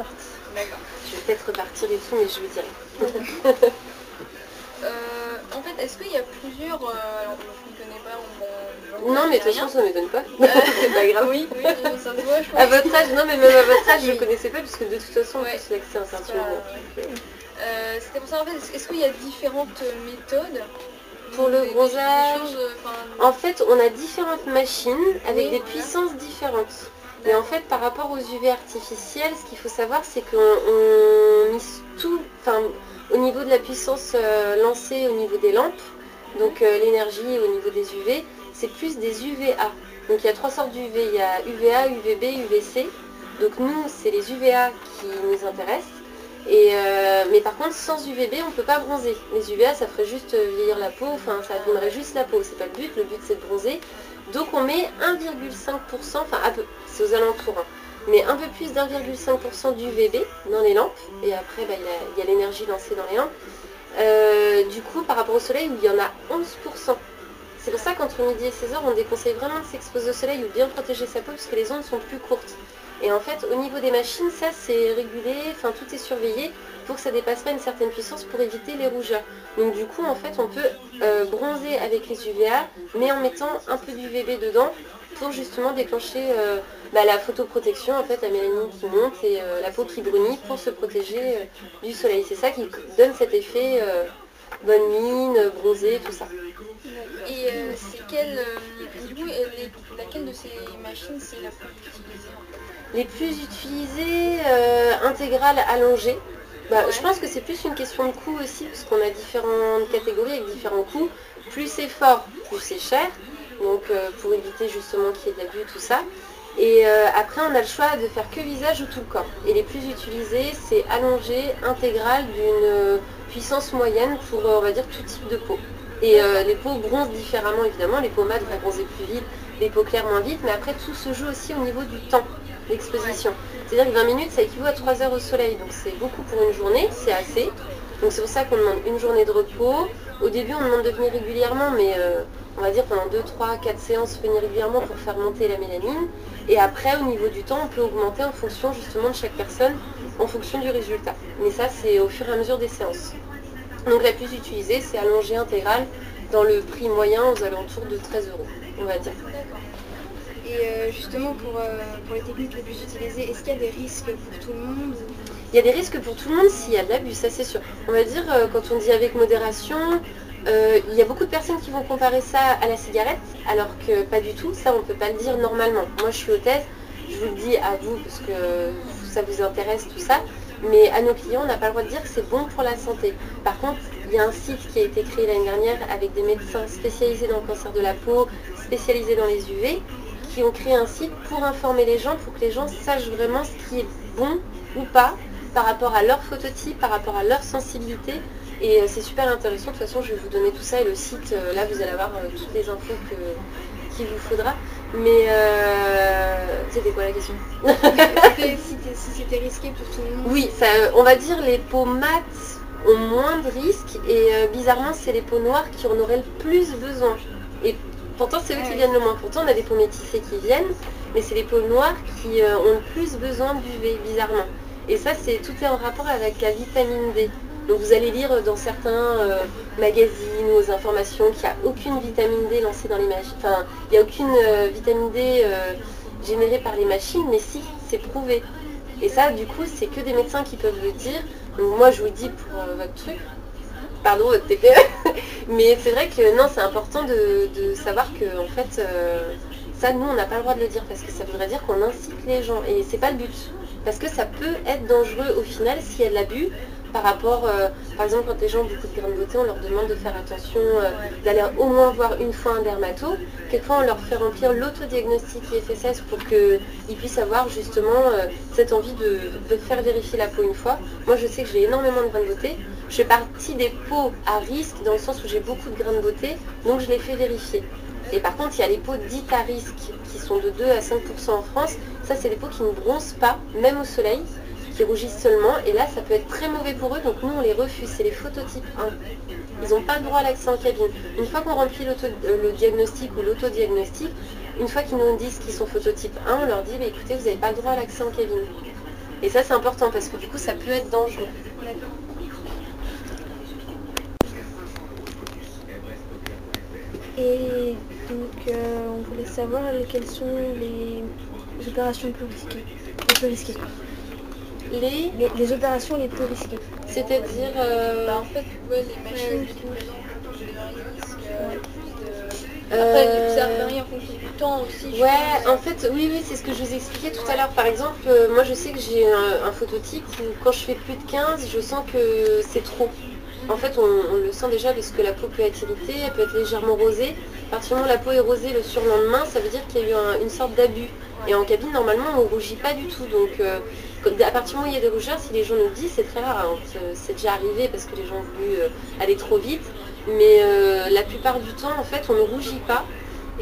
partie. D'accord. Je vais peut-être repartir et tout, mais je vous dirai. En fait, est-ce qu'il y a plusieurs... alors, je ne connais pas, Non, mais de toute façon, ça ne m'étonne pas. C'est pas grave. Oui, ça se voit, je pense. À votre âge, non, mais même à votre âge, je ne Oui. connaissais pas, puisque de toute façon, Ouais. on peut l'accès à un certain moment. C'était pour ça, en fait, est-ce qu'il y a différentes méthodes Pour le des bronzage, choses, en fait, on a différentes machines avec Oui, des voilà. puissances différentes. Et en fait, par rapport aux UV artificiels, ce qu'il faut savoir, c'est qu'on mise tout, enfin, au niveau de la puissance lancée au niveau des lampes, donc l'énergie au niveau des UV, c'est plus des UVA. Donc il y a 3 sortes d'UV, il y a UVA, UVB, UVC. Donc nous, c'est les UVA qui nous intéressent. Mais par contre, sans UVB, on ne peut pas bronzer. Les UVA, ça ferait juste vieillir la peau, enfin ça abîmerait juste la peau, c'est pas le but c'est de bronzer. Donc on met 1,5%, enfin c'est aux alentours, hein, mais un peu plus d'1,5% d'UVB dans les lampes, et après il y a l'énergie lancée dans les lampes. Du coup, par rapport au soleil, il y en a 11%. C'est pour ça qu'entre midi et 16h, on déconseille vraiment de s'exposer au soleil ou bien protéger sa peau, parce que les ondes sont plus courtes. Et en fait, au niveau des machines, ça c'est régulé, enfin tout est surveillé pour que ça dépasse pas une certaine puissance pour éviter les rougeurs. Donc du coup, en fait, on peut bronzer avec les UVA, mais en mettant un peu d'UVB dedans pour justement déclencher la photoprotection, en fait, la mélanine qui monte et la peau qui brunit pour se protéger du soleil. C'est ça qui donne cet effet bonne mine, bronzé, tout ça. Et c'est du coup, laquelle de ces machines c'est la plus utilisée? Les plus utilisées, intégrales allongées. Je pense que c'est plus une question de coût aussi, parce qu'on a différentes catégories avec différents coûts. Plus c'est fort, plus c'est cher. Donc pour éviter justement qu'il y ait de l'abus, tout ça. Et après on a le choix de faire que visage ou tout le corps. Et les plus utilisées, c'est allongé, intégral d'une puissance moyenne pour on va dire tout type de peau. Et les peaux bronzent différemment évidemment, les peaux mates vont bronzer plus vite, les peaux claires moins vite, mais après tout se joue aussi au niveau du temps d'exposition. C'est-à-dire que 20 minutes ça équivaut à 3 heures au soleil, donc c'est beaucoup pour une journée, c'est assez. Donc c'est pour ça qu'on demande une journée de repos. Au début on demande de venir régulièrement, mais on va dire pendant 2, 3, 4 séances venir régulièrement pour faire monter la mélanine. Et après au niveau du temps on peut augmenter en fonction justement de chaque personne, en fonction du résultat. Mais ça c'est au fur et à mesure des séances. Donc la plus utilisée c'est allongée intégrale dans le prix moyen aux alentours de 13 €, on va dire. D'accord. Et justement pour les techniques les plus utilisées, est-ce qu'il y a des risques pour tout le monde? Il y a des risques pour tout le monde s'il y a de l'abus, ça c'est sûr. On va dire quand on dit avec modération, il y a beaucoup de personnes qui vont comparer ça à la cigarette, alors que pas du tout, ça on ne peut pas le dire normalement. Moi je suis hôtesse, je vous le dis à vous parce que ça vous intéresse tout ça. Mais à nos clients, on n'a pas le droit de dire que c'est bon pour la santé. Par contre, il y a un site qui a été créé l'année dernière avec des médecins spécialisés dans le cancer de la peau, spécialisés dans les UV, qui ont créé un site pour informer les gens, pour que les gens sachent vraiment ce qui est bon ou pas par rapport à leur phototype, par rapport à leur sensibilité. Et c'est super intéressant. De toute façon, je vais vous donner tout ça et le site, là, vous allez avoir toutes les infos qu'il vous faudra. Mais c'était quoi la question? Si c'était risqué pour tout le monde? Oui, on va dire les peaux mates ont moins de risques et bizarrement c'est les peaux noires qui en auraient le plus besoin. Et pourtant c'est eux qui viennent le moins. Pourtant on a des peaux métissées qui viennent, mais c'est les peaux noires qui ont le plus besoin d'UV, bizarrement. Et ça tout est en rapport avec la vitamine D. Donc vous allez lire dans certains magazines ou aux informations qu'il n'y a aucune vitamine D lancée dans les machines. Enfin, il n'y a aucune vitamine D générée par les machines, mais si, c'est prouvé. Et ça, du coup, c'est que des médecins qui peuvent le dire. Donc moi, je vous le dis pour votre truc. Pardon, votre TPE. Mais c'est vrai que non, c'est important de savoir que, en fait, ça, nous, on n'a pas le droit de le dire parce que ça voudrait dire qu'on incite les gens. Et c'est pas le but. Parce que ça peut être dangereux au final s'il y a de l'abus. Par rapport, par exemple, quand les gens ont beaucoup de grains de beauté, on leur demande de faire attention, d'aller au moins voir une fois un dermato. Quelquefois, on leur fait remplir l'autodiagnostic IFSS pour qu'ils puissent avoir justement cette envie de faire vérifier la peau une fois. Moi, je sais que j'ai énormément de grains de beauté. Je fais partie des peaux à risque dans le sens où j'ai beaucoup de grains de beauté, donc je les fais vérifier. Et par contre, il y a les peaux dites à risque qui sont de 2 à 5% en France. Ça, c'est des peaux qui ne bronzent pas, même au soleil, qui rougissent seulement. Et là, ça peut être très mauvais pour eux, donc nous, on les refuse. C'est les phototypes 1. Ils n'ont pas le droit à l'accès en cabine. Une fois qu'on remplit le diagnostic ou l'autodiagnostic, une fois qu'ils nous disent qu'ils sont phototype 1, on leur dit, bah, écoutez, vous n'avez pas le droit à l'accès en cabine. Et ça c'est important parce que du coup ça peut être dangereux. Et donc, on voulait savoir quelles sont les opérations les plus risquées. Les plus risquées. Les opérations les plus risquées. C'est-à-dire... En fait, ouais, les machines qui présentent plus de risques, Après, ça varie en fonction du temps aussi. Ouais, en fait, oui, c'est ce que je vous expliquais tout à l'heure. Par exemple, moi je sais que j'ai un phototype où quand je fais plus de 15, je sens que c'est trop. En fait, on le sent déjà parce que la peau peut être irritée, elle peut être légèrement rosée. À partir du moment où la peau est rosée le surlendemain, ça veut dire qu'il y a eu une sorte d'abus. Et en cabine, normalement, on ne rougit pas du tout. Donc, à partir du moment où il y a des rougeurs, si les gens nous le disent, c'est très rare. Hein. C'est déjà arrivé parce que les gens ont voulu aller trop vite. Mais la plupart du temps, en fait, on ne rougit pas.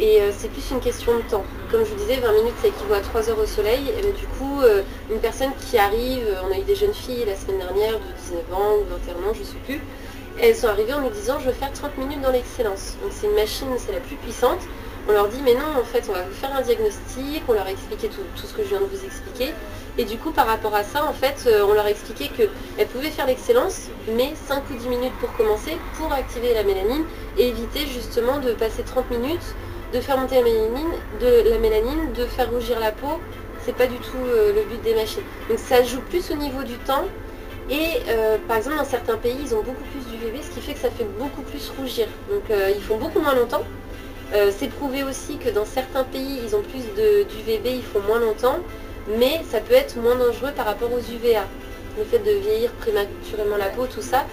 Et c'est plus une question de temps. Comme je vous disais, 20 minutes, ça équivaut à 3 heures au soleil. Et bien, du coup, une personne qui arrive, on a eu des jeunes filles la semaine dernière de 19 ans ou 21 ans, je ne sais plus. Elles sont arrivées en nous disant, je veux faire 30 minutes dans l'excellence. Donc c'est une machine, c'est la plus puissante. On leur dit, mais non, en fait, on va vous faire un diagnostic. On leur a expliqué tout ce que je viens de vous expliquer. Et du coup, par rapport à ça, en fait, on leur a expliqué qu'elles pouvaient faire l'excellence, mais 5 ou 10 minutes pour commencer, pour activer la mélanine et éviter justement de passer 30 minutes, de faire monter la mélanine, de faire rougir la peau. C'est pas du tout le but des machines. Donc ça joue plus au niveau du temps. Et par exemple, dans certains pays, ils ont beaucoup plus d'UVB, ce qui fait que ça fait beaucoup plus rougir. Donc ils font beaucoup moins longtemps. C'est prouvé aussi que dans certains pays, ils ont plus d'UVB, ils font moins longtemps. Mais ça peut être moins dangereux par rapport aux UVA. Le fait de vieillir prématurément la peau, tout ça.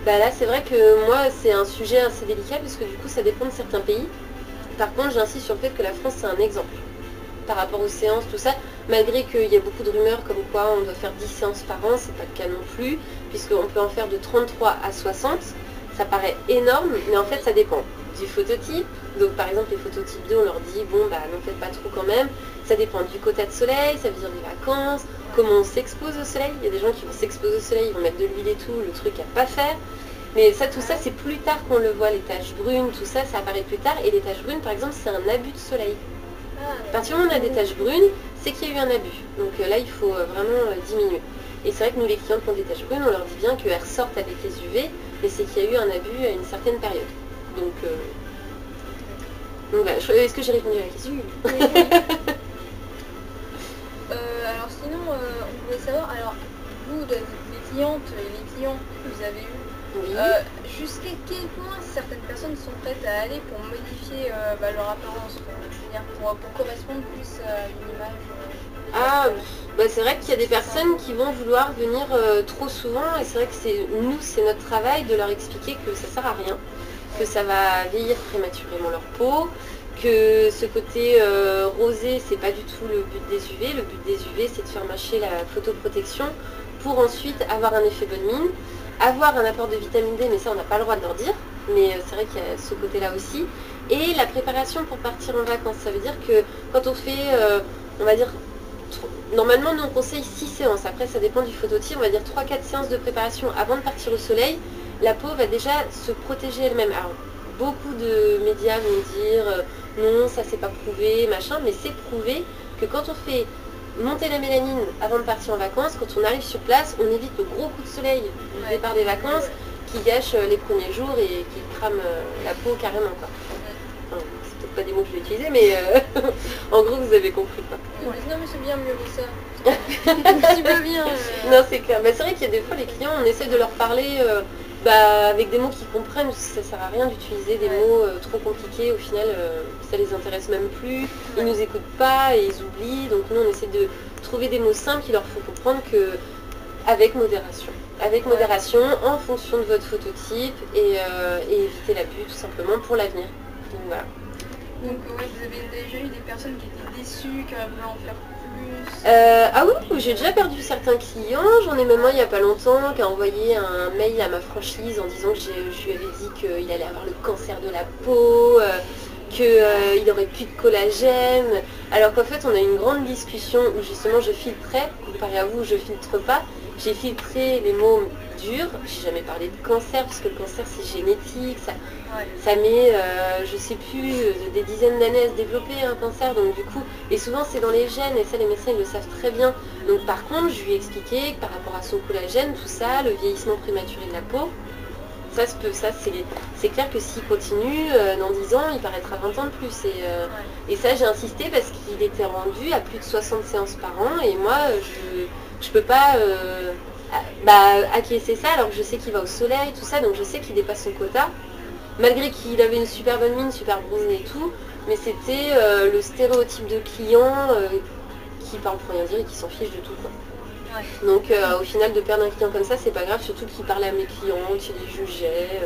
Bah là, c'est vrai que moi, c'est un sujet assez délicat parce que du coup, ça dépend de certains pays. Par contre, j'insiste sur le fait que la France, c'est un exemple. Par rapport aux séances, tout ça, malgré qu'il y a beaucoup de rumeurs comme quoi on doit faire 10 séances par an, c'est pas le cas non plus, puisqu'on peut en faire de 33 à 60. Ça paraît énorme, mais en fait, ça dépend du phototype. Donc par exemple, les phototypes 2, on leur dit, bon, bah n'en faites pas trop quand même. Ça dépend du quota de soleil, ça veut dire des vacances, comment on s'expose au soleil. Il y a des gens qui vont s'exposer au soleil, ils vont mettre de l'huile et tout, le truc à pas faire. Mais ça, tout ça, c'est plus tard qu'on le voit, les taches brunes, tout ça, ça apparaît plus tard. Et les taches brunes, par exemple, c'est un abus de soleil. À partir du moment où on a des taches brunes, c'est qu'il y a eu un abus. Donc là, il faut vraiment diminuer. Et c'est vrai que nous, les clientes qui ont des taches brunes, on leur dit bien qu'elles ressortent avec les UV, mais c'est qu'il y a eu un abus à une certaine période. Donc voilà, est-ce que j'ai répondu à la question? Alors sinon, on voulait savoir, alors vous, les clientes et les clients que vous avez eus, Oui. jusqu'à quel point certaines personnes sont prêtes à aller pour modifier leur apparence, je veux dire, pour correspondre plus à une image Bah c'est vrai qu'il y a des personnes qui vont vouloir venir trop souvent et c'est vrai que c'est notre travail de leur expliquer que ça sert à rien, que ça va vieillir prématurément leur peau, que ce côté rosé c'est pas du tout le but des UV. Le but des UV c'est de faire marcher la photoprotection pour ensuite avoir un effet bonne mine, avoir un apport de vitamine D, mais ça on n'a pas le droit de leur dire, mais c'est vrai qu'il y a ce côté là aussi. Et la préparation pour partir en vacances, ça veut dire que quand on fait, on va dire, normalement nous on conseille 6 séances, après ça dépend du phototype, on va dire 3-4 séances de préparation avant de partir au soleil, la peau va déjà se protéger elle-même. Alors beaucoup de médias vont dire non ça c'est pas prouvé, machin, mais c'est prouvé que quand on fait monter la mélanine avant de partir en vacances, quand on arrive sur place, on évite le gros coup de soleil du départ des vacances qui gâche les premiers jours et qui crame la peau carrément quoi. Enfin, c'est peut-être pas des mots que je vais utiliser, mais en gros vous avez compris quoi. Non mais c'est bien mieux que ça. C'est pas bien. Non c'est clair. Bah, c'est vrai qu'il y a des fois les clients, on essaie de leur parler avec des mots qu'ils comprennent, parce que ça sert à rien d'utiliser des mots trop compliqués, au final ça les intéresse même plus, ils nous écoutent pas et ils oublient, donc nous on essaie de trouver des mots simples qui leur font comprendre que avec modération. Avec modération, en fonction de votre phototype et éviter l'abus tout simplement pour l'avenir. Donc voilà. Donc vous avez déjà eu des personnes qui étaient déçues, qui auraient voulu en faire plus? Ah oui, j'ai déjà perdu certains clients, j'en ai même un il n'y a pas longtemps qui a envoyé un mail à ma franchise en disant que je lui avais dit qu'il allait avoir le cancer de la peau, qu'il n'aurait plus de collagène, alors qu'en fait on a eu une grande discussion où justement je filtrais, comparé à vous je filtre pas, j'ai filtré les mots durs, j'ai jamais parlé de cancer, parce que le cancer c'est génétique, ça met, je sais plus, des dizaines d'années à se développer un cancer, donc du coup, et souvent c'est dans les gènes, et ça les médecins ils le savent très bien. Donc par contre, je lui ai expliqué que par rapport à son collagène, tout ça, le vieillissement prématuré de la peau, ça c'est clair que s'il continue, dans 10 ans, il paraîtra 20 ans de plus. Et ça, j'ai insisté parce qu'il était rendu à plus de 60 séances par an. Et moi, je peux pas acquiescer ça alors que je sais qu'il va au soleil, tout ça. Donc je sais qu'il dépasse son quota. Malgré qu'il avait une super bonne mine, super bronzée et tout. Mais c'était le stéréotype de client qui parle pour rien dire et qui s'en fiche de tout, quoi. Donc au final de perdre un client comme ça c'est pas grave, surtout qu'il parlait à mes clients, qu'il les jugeait.